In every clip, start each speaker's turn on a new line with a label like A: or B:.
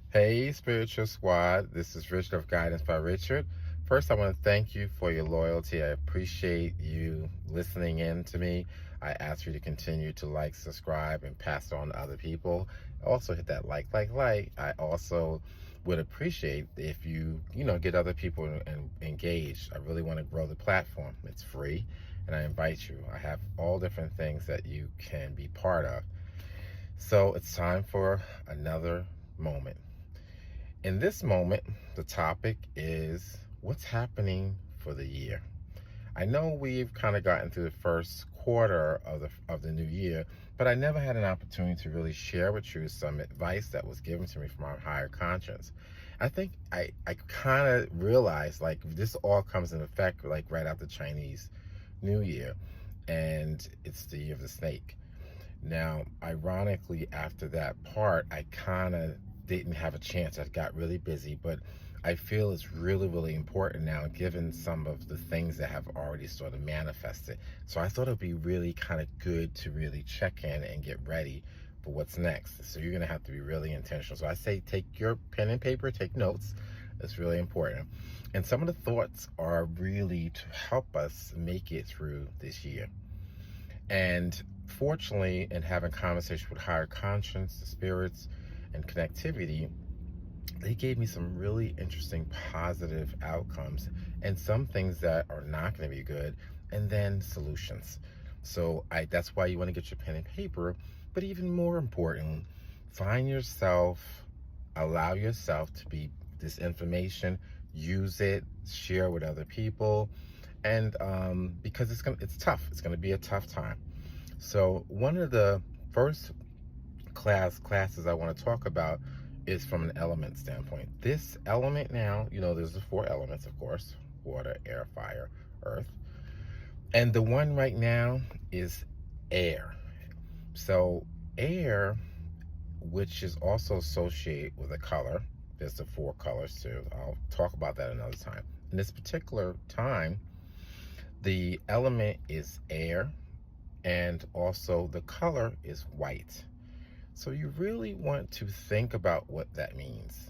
A: Hey, Spiritual Squad. This is Richard of Guidance by Richard. First, I want to thank you for your loyalty. I appreciate you listening in to me. I ask you to continue to like, subscribe, and pass it on to other people. Also, hit that like. I also would appreciate if you get other people and engaged. I really want to grow the platform. It's free, and I invite you. I have all different things that you can be part of. So it's time for another moment. In this moment, the topic is what's happening for the year. I know we've kind of gotten through the first quarter of the new year, but I never had an opportunity to really share with you some advice that was given to me from my higher conscience. I think I kind of realized like this all comes in effect like right after Chinese New Year, and it's the year of the snake. Now, ironically, after that part, I kind of didn't have a chance. I got really busy, but I feel it's really important now, given some of the things that have already sort of manifested. So I thought it'd be really kind of good to really check in and get ready for what's next. So you're going to have to be really intentional. So I say take your pen and paper, take notes. It's really important. And some of the thoughts are really to help us make it through this year. And fortunately, in having conversations with higher conscience, the spirits, and connectivity, they gave me some really interesting positive outcomes and some things that are not going to be good, and then solutions. So that's why you want to get your pen and paper. But even more important, find yourself, allow yourself to be this information, use it, share with other people, and because it's tough. It's gonna be a tough time. So one of the first classes I want to talk about is from an element standpoint. This element now, there's the four elements, of course: water, air, fire, earth, and the one right now is air. So air, which is also associated with a color. There's the four colors too. I'll talk about that another time. In this particular time, the element is air, and also the color is white. So you really want to think about what that means.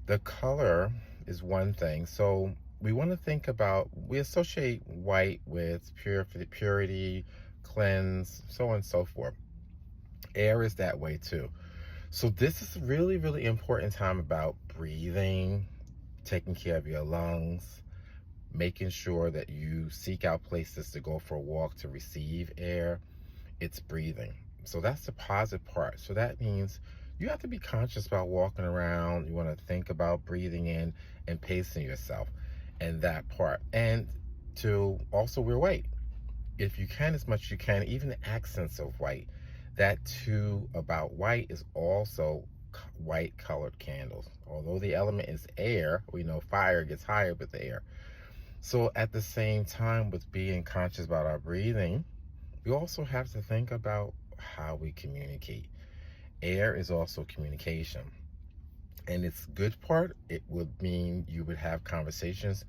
A: The color is one thing. So we want to think about, we associate white with purity, cleanse, so on and so forth. Air is that way too. So this is a really important time about breathing, taking care of your lungs, making sure that you seek out places to go for a walk to receive air. It's breathing. So that's the positive part. So that means you have to be conscious about walking around. You want to think about breathing in and pacing yourself, and that part. And to also wear white. If you can, as much as you can, even the accents of white. That too about white is also white colored candles. Although the element is air, we know fire gets higher with the air. So at the same time, with being conscious about our breathing, we also have to think about how we communicate. Air is also communication. And its good part, it would mean you would have conversations,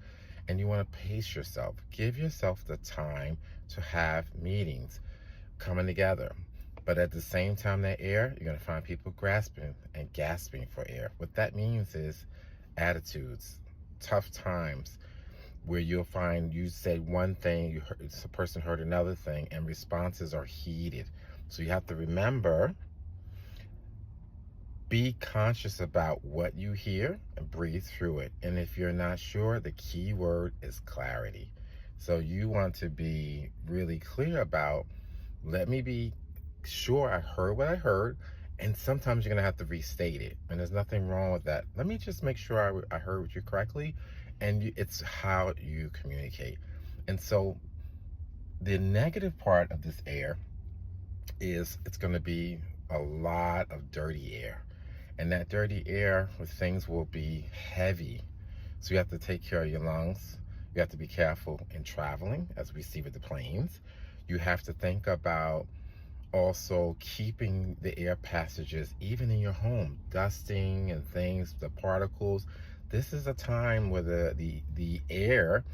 A: and you want to pace yourself. Give yourself the time to have meetings, coming together. But at the same time, that air, you're going to find people grasping and gasping for air. What that means is attitudes, tough times, where you'll find you said one thing, the person heard another thing, and responses are heated. So you have to remember, be conscious about what you hear and breathe through it. And if you're not sure, the key word is clarity. So you want to be really clear about, let me be sure I heard what I heard, and sometimes you're going to have to restate it, and there's nothing wrong with that. Let me just make sure I heard what you correctly, and it's how you communicate. And so the negative part of this air is it's going to be a lot of dirty air, and that dirty air with things will be heavy. So you have to take care of your lungs. You have to be careful in traveling, as we see with the planes. You have to think about also keeping the air passages, even in your home, dusting and things, the particles. This is a time where the air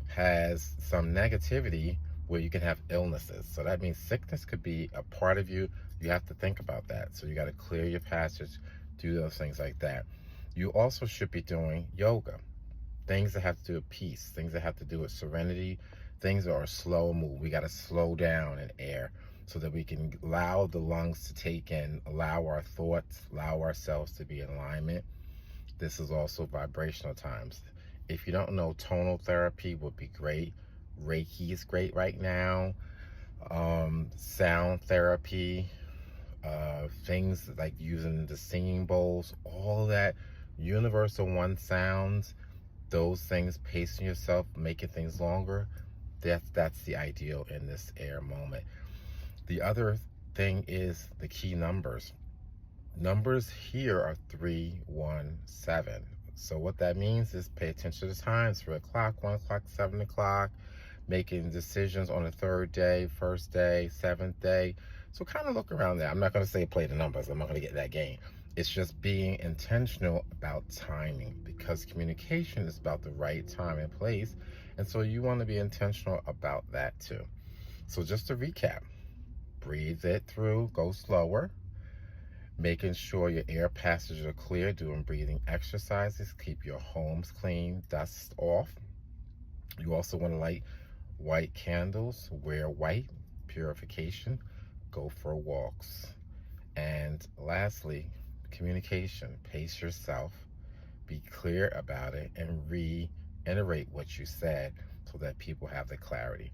A: has some negativity, where you can have illnesses. So that means sickness could be a part of you. You have to think about that. So you got to clear your passage, Do those things like that. You also should be doing yoga, things that have to do with peace, things that have to do with serenity, things that are slow move. We got to slow down in air so that we can allow the lungs to take in, allow our thoughts, allow ourselves to be in alignment. This is also vibrational times. If you don't know, tonal therapy would be great. Reiki is great right now. Sound therapy, things like using the singing bowls, all that universal one sounds, those things, pacing yourself, making things longer, that's the ideal in this air moment. The other thing is the key numbers. Numbers here are 317. So what that means is pay attention to the times: 3 o'clock, 1 o'clock, 7 o'clock, making decisions on the third day, first day, seventh day. So kind of look around there. I'm not going to say play the numbers. I'm not going to get that game. It's just being intentional about timing, because communication is about the right time and place. And so you want to be intentional about that too. So just to recap, breathe it through, go slower, making sure your air passages are clear, doing breathing exercises, keep your homes clean, dust off. You also want to light white candles, wear white, purification, go for walks. And lastly, communication. Pace yourself, be clear about it, and reiterate what you said so that people have the clarity.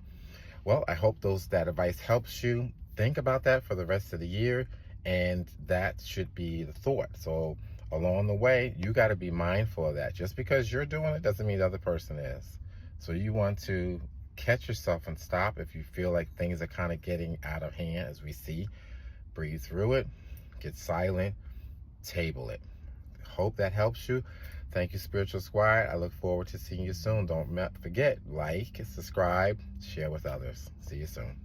A: Well, I hope that advice helps you. Think about that for the rest of the year, and that should be the thought. So along the way, you got to be mindful of that. Just because you're doing it doesn't mean the other person is. So you want to catch yourself and stop if you feel like things are kind of getting out of hand, as we see. Breathe through it, get silent, table it. Hope that helps you. Thank you, Spiritual Squad. I look forward to seeing you soon. Don't forget, like, subscribe, share with others. See you soon.